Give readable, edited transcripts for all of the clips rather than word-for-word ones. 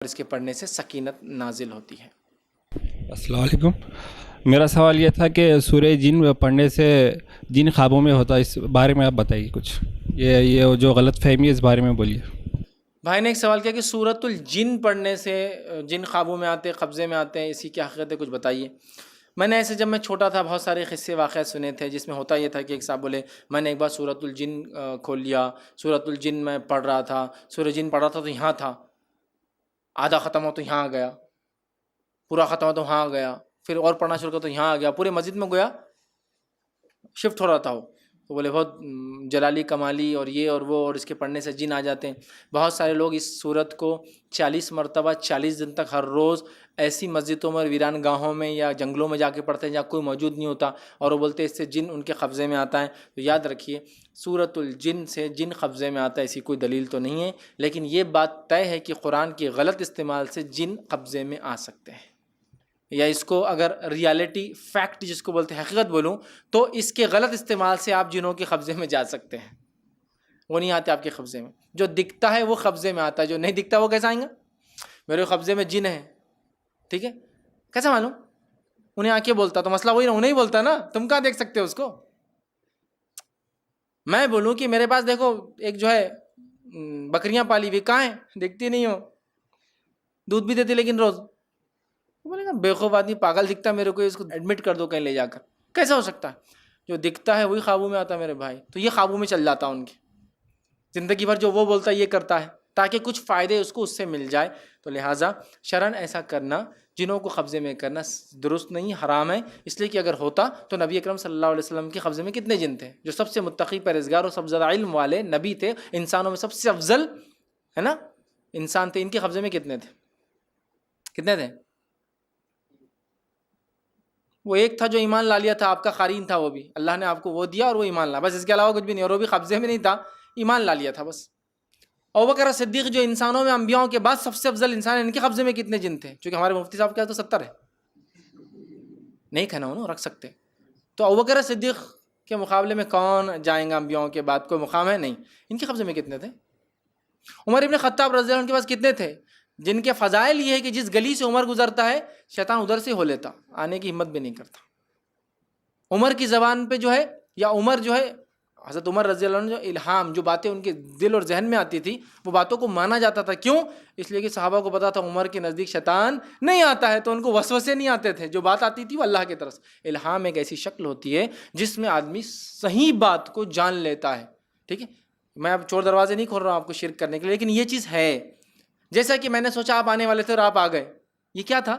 اور اس کے پڑھنے سے سکینت نازل ہوتی ہے۔ السلام علیکم۔ میرا سوال یہ تھا کہ سورہ جن پڑھنے سے جن خوابوں میں ہوتا ہے، اس بارے میں آپ بتائیے کچھ، یہ جو غلط فہمی ہے اس بارے میں بولیے۔ بھائی نے ایک سوال کیا کہ سورۃ الجن پڑھنے سے جن خوابوں میں آتے، قبضے میں آتے ہیں، اسی کی حقیقت ہے، کچھ بتائیے۔ میں نے ایسے جب میں چھوٹا تھا بہت سارے قصے واقعات سنے تھے، جس میں ہوتا یہ تھا کہ ایک صاحب بولے میں نے ایک بار سورۃ الجن کھول لیا، سورۃ الجن میں پڑھ رہا تھا، سورہ جن پڑھ رہا تھا تو یہاں تھا، آدھا ختم ہو تو یہاں آ گیا، پورا ختم ہو تو وہاں آ گیا، پھر اور پڑھنا شروع کیا تو یہاں آ گیا، پورے مسجد میں گویا شفٹ ہو رہا تھا وہ۔ تو بولے بہت جلالی کمالی اور یہ اور وہ، اور اس کے پڑھنے سے جن آ جاتے ہیں۔ بہت سارے لوگ اس صورت کو 40 مرتبہ 40 دن تک ہر روز ایسی مسجدوں میں، ویران گاہوں میں یا جنگلوں میں جا کے پڑھتے ہیں جہاں کوئی موجود نہیں ہوتا، اور وہ بولتے ہیں اس سے جن ان کے قبضے میں آتا ہے۔ تو یاد رکھیے سورۃ الجن سے جن قبضے میں آتا ہے ایسی کوئی دلیل تو نہیں ہے، لیکن یہ بات طے ہے کہ قرآن کی غلط استعمال سے جن قبضے میں آ سکتے ہیں، یا اس کو اگر ریالٹی فیکٹ جس کو بولتے ہیں حقیقت بولوں تو اس کے غلط استعمال سے آپ جنوں کے قبضے میں جا سکتے ہیں۔ وہ نہیں آتے آپ کے قبضے میں، جو دکھتا ہے وہ قبضے میں آتا ہے، جو نہیں دکھتا وہ کیسا آئیں گا؟ میرے قبضے میں جن ہے، ٹھیک ہے، کیسا معلوم؟ انہیں آ کے بولتا تو مسئلہ وہی نا، انہیں ہی بولتا نا، تم کہاں دیکھ سکتے ہو اس کو؟ میں بولوں کہ میرے پاس دیکھو ایک جو ہے بکریاں پالی ہوئی، کہاں ہیں؟ دیکھتی نہیں ہو، دودھ بھی دیتی لیکن روز۔ بولے گا بیوقوف آدمی، پاگل دکھتا ہے میرے کو، اس کو ایڈمٹ کر دو کہیں لے جا کر۔ کیسا ہو سکتا ہے؟ جو دکھتا ہے وہی خوابوں میں آتا ہے میرے بھائی، تو یہ خوابوں میں چل جاتا ان کی زندگی بھر، جو وہ بولتا ہے یہ کرتا ہے تاکہ کچھ فائدے اس کو اس سے مل جائے۔ تو لہٰذا شرعاً ایسا کرنا، جنوں کو قبضے میں کرنا درست نہیں، حرام ہے، اس لیے کہ اگر ہوتا تو نبی اکرم صلی اللہ علیہ وسلم کے قبضے میں کتنے جن تھے؟ جو سب سے متقی پرہیزگار اور سب سے زیادہ علم والے نبی تھے، انسانوں میں سب سے افضل ہے نا انسان تھے، ان کے قبضے میں کتنے تھے؟ کتنے تھے؟ وہ ایک تھا جو ایمان لا لیا تھا، آپ کا قارین تھا، وہ بھی اللہ نے آپ کو وہ دیا اور وہ ایمان لا، بس اس کے علاوہ کچھ بھی نہیں، اور وہ بھی قبضے میں نہیں تھا، ایمان لا لیا تھا بس۔ ابوبکر صدیق جو انسانوں میں انبیاؤں کے بعد سب سے افضل انسان ہے، ان کے قبضے میں کتنے جن تھے؟ چونکہ ہمارے مفتی صاحب کیا تو 70 ہے، نہیں کہنا انہوں رکھ سکتے۔ تو ابوبکر صدیق کے مقابلے میں کون جائیں گا انبیاؤں کے بعد؟ کوئی مقام ہے نہیں، ان کے قبضے میں کتنے تھے؟ عمر ابن خطاب رضی اللہ عنہ کے پاس کتنے تھے؟ جن کے فضائل یہ ہے کہ جس گلی سے عمر گزرتا ہے شیطان ادھر سے ہو لیتا، آنے کی ہمت بھی نہیں کرتا۔ عمر کی زبان پہ جو ہے، یا عمر جو ہے، حضرت عمر رضی اللہ عنہ جو الہام، جو باتیں ان کے دل اور ذہن میں آتی تھی وہ باتوں کو مانا جاتا تھا۔ کیوں؟ اس لیے کہ صحابہ کو پتا تھا عمر کے نزدیک شیطان نہیں آتا ہے، تو ان کو وسوسے نہیں آتے تھے، جو بات آتی تھی وہ اللہ کی طرف سے۔ الہام ایک ایسی شکل ہوتی ہے جس میں آدمی صحیح بات کو جان لیتا ہے، ٹھیک ہے۔ میں اب چور دروازے نہیں کھول رہا ہوں آپ کو شرک کرنے کے لیے، لیکن یہ چیز ہے۔ جیسا کہ میں نے سوچا آپ آنے والے تھے اور آپ آ گئے، یہ کیا تھا؟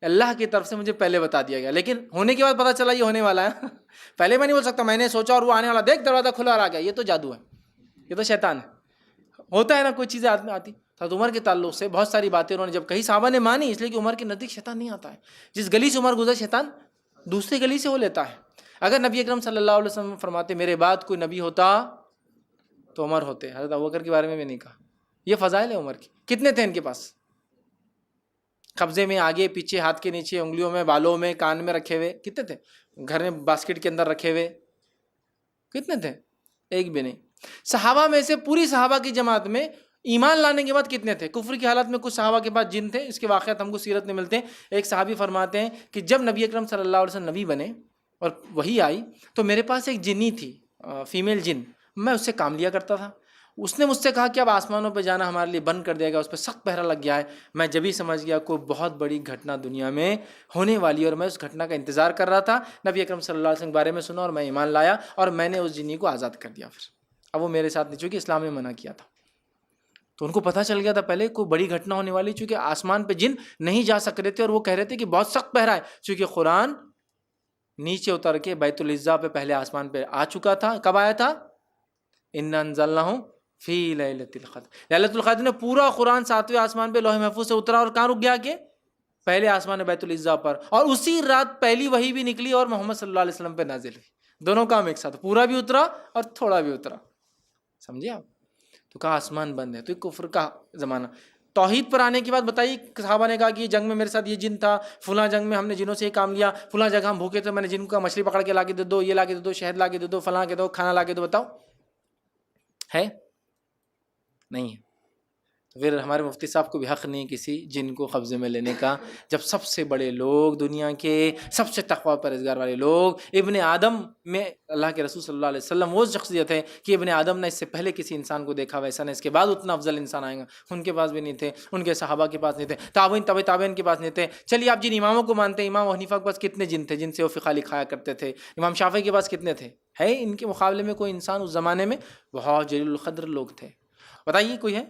اللہ کی طرف سے مجھے پہلے بتا دیا گیا، لیکن ہونے کے بعد پتا چلا یہ ہونے والا ہے۔ پہلے میں نہیں بول سکتا میں نے سوچا اور وہ آنے والا، دیکھ دروازہ کھلا اور آ گیا، یہ تو جادو ہے، یہ تو شیطان ہے۔ ہوتا ہے نا کوئی چیزیں آدمی آتی۔ حضرت عمر کے تعلق سے بہت ساری باتیں انہوں نے جب کہی، صحابہ نے مانی، اس لیے کہ عمر کے نزدیک شیطان نہیں آتا ہے۔ جس گلی سے عمر گزر شیطان دوسری گلی سے ہو لیتا ہے۔ اگر نبی اکرم صلی اللہ علیہ وسلم فرماتے میرے بعد کوئی نبی ہوتا تو عمر ہوتے، حضرت ابوبکر کے بارے میں بھی نہیں کہا۔ یہ فضائل ہے عمر کی۔ کتنے تھے ان کے پاس قبضے میں؟ آگے پیچھے، ہاتھ کے نیچے، انگلیوں میں، بالوں میں، کان میں رکھے ہوئے کتنے تھے؟ گھر میں باسکٹ کے اندر رکھے ہوئے کتنے تھے؟ ایک بھی نہیں۔ صحابہ میں سے پوری صحابہ کی جماعت میں ایمان لانے کے بعد کتنے تھے؟ کفر کی حالت میں کچھ صحابہ کے پاس جن تھے، اس کے واقعات ہم کو سیرت میں ملتے ہیں۔ ایک صحابی فرماتے ہیں کہ جب نبی اکرم صلی اللہ علیہ وسلم نبی بنے اور وہی آئی تو میرے پاس ایک جنی تھی، فیمیل جن، میں اس سے کام لیا کرتا تھا۔ اس نے مجھ سے کہا کہ اب آسمانوں پہ جانا ہمارے لیے بند کر دیا گیا، اس پہ سخت پہرا لگ گیا ہے۔ میں جبھی سمجھ گیا کوئی بہت بڑی گھٹنا دنیا میں ہونے والی ہے، اور میں اس گھٹنا کا انتظار کر رہا تھا۔ نبی اکرم صلی اللہ علیہ وسلم کے بارے میں سنا اور میں ایمان لایا، اور میں نے اس جنی کو آزاد کر دیا۔ پھر اب وہ میرے ساتھ نہیں، چونکہ اسلام نے منع کیا تھا، تو ان کو پتہ چل گیا تھا پہلے کوئی بڑی گھٹنا ہونے والی، چونکہ آسمان پہ جن نہیں جا سک رہے تھے، اور وہ کہہ رہے تھے کہ بہت سخت پہرا ہے، چونکہ قرآن نیچے اتر کے بیت العزا پہ پہلے آسمان پہ آ چکا تھا۔ کب آیا تھا؟ انا انزلناہ فی لیلۃ القدر۔ لیلۃ القدر نے پورا قرآن 7ویں آسمان پہ لوح محفوظ سے اترا، اور کہاں رک گیا کہ پہلے آسمان بیت العزا پر، اور اسی رات پہلی وحی بھی نکلی اور محمد صلی اللہ علیہ وسلم پہ نازل ہوئی۔ دونوں کام ایک ساتھ، پورا بھی اترا اور تھوڑا بھی اترا، سمجھے آپ؟ تو کہا آسمان بند ہے، تو یہ کفر کا زمانہ۔ توحید پر آنے کے بعد بتائیے، صحابہ نے کہا کہ یہ جنگ میں میرے ساتھ یہ جن تھا، فلاں جنگ میں ہم نے جنوں سے یہ کام لیا، فلاں جگہ ہم بھوکے تھے، میں نے جن کا مچھلی پکڑ کے لا کے دے دو، یہ لا کے دے دو، شہد لا کے دے دو، فلاں کے دو، کھانا لا کے دو، بتاؤ ہے؟ نہیں ہے۔ تو پھر ہمارے مفتی صاحب کو بھی حق نہیں کسی جن کو قبضے میں لینے کا، جب سب سے بڑے لوگ دنیا کے سب سے تقویٰ پرہیزگار والے لوگ ابن آدم میں اللہ کے رسول صلی اللہ علیہ وسلم وہ شخصیت ہے کہ ابن آدم نے اس سے پہلے کسی انسان کو دیکھا ویسا نہیں، اس کے بعد اتنا افضل انسان آئے گا، ان کے پاس بھی نہیں تھے، ان کے صحابہ کے پاس نہیں تھے، تابعین تبع تابعین کے پاس نہیں تھے۔ چلیے آپ جن اماموں کو مانتے ہیں، امام حنیفہ کے پاس کتنے جن تھے جن سے وہ فقہ لکھایا کرتے تھے؟ امام شافعی کے پاس کتنے تھے؟ ہے ان کے مقابلے میں کوئی انسان اس زمانے میں؟ بہت جلیل القدر لوگ تھے۔ بتائیے کوئی ہے؟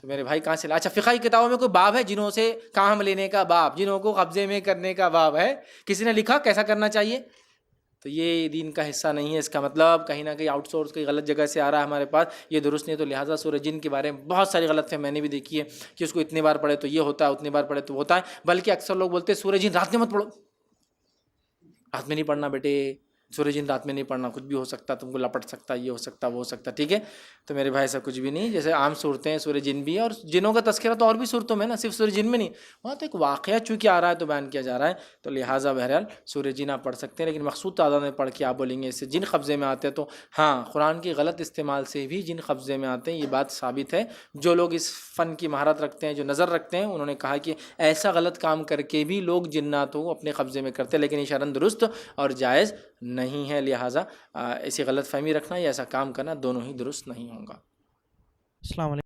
تو میرے بھائی کہاں سے اچھا فقہی کتابوں میں کوئی باب ہے جنہوں سے کام لینے کا باب، جنہوں کو قبضے میں کرنے کا باب ہے؟ کسی نے لکھا کیسا کرنا چاہیے؟ تو یہ دین کا حصہ نہیں ہے، اس کا مطلب کہیں نہ کہیں آؤٹ سورس کی غلط جگہ سے آ رہا ہے ہمارے پاس، یہ درست نہیں ہے۔ تو لہٰذا سورہ جن کے بارے میں بہت ساری غلط فہمی میں نے بھی دیکھی ہے کہ اس کو اتنی بار پڑھے تو یہ ہوتا ہے، اتنی بار پڑھے تو ہوتا ہے، بلکہ اکثر لوگ بولتے ہیں سورہ جن رات میں مت پڑھو، رات میں نہیں پڑھنا بیٹے، سورہ جن رات میں نہیں پڑھنا، کچھ بھی ہو سکتا، تم کو لپٹ سکتا، یہ ہو سکتا وہ ہو سکتا، ٹھیک ہے؟ تو میرے بھائی ایسا کچھ بھی نہیں، جیسے عام صورتیں ہیں سورہ جن بھی ہے، اور جنوں کا تذکرہ تو اور بھی صورتوں میں نا، صرف سورہ جن میں نہیں، وہاں تو ایک واقعہ چونکہ آ رہا ہے تو بیان کیا جا رہا ہے، تو لہٰذا بہرحال سورہ جن آپ پڑھ سکتے ہیں، لیکن مخصوص تعداد میں پڑھ کے آپ بولیں گے اس سے جن قبضے میں آتے ہیں، تو ہاں قرآن کے غلط استعمال سے بھی جن قبضے میں آتے ہیں، یہ بات ثابت ہے۔ جو لوگ اس فن کی مہارت رکھتے ہیں، جو نظر رکھتے ہیں، انہوں نے کہا کہ ایسا غلط کام کر کے بھی لوگ جنات کو اپنے قبضے میں کرتے ہیں، لیکن یہ شرعاً درست اور جائز نہیں ہے، لہٰذا ایسی غلط فہمی رکھنا یا ایسا کام کرنا دونوں ہی درست نہیں ہوں گا۔ السلام علیکم۔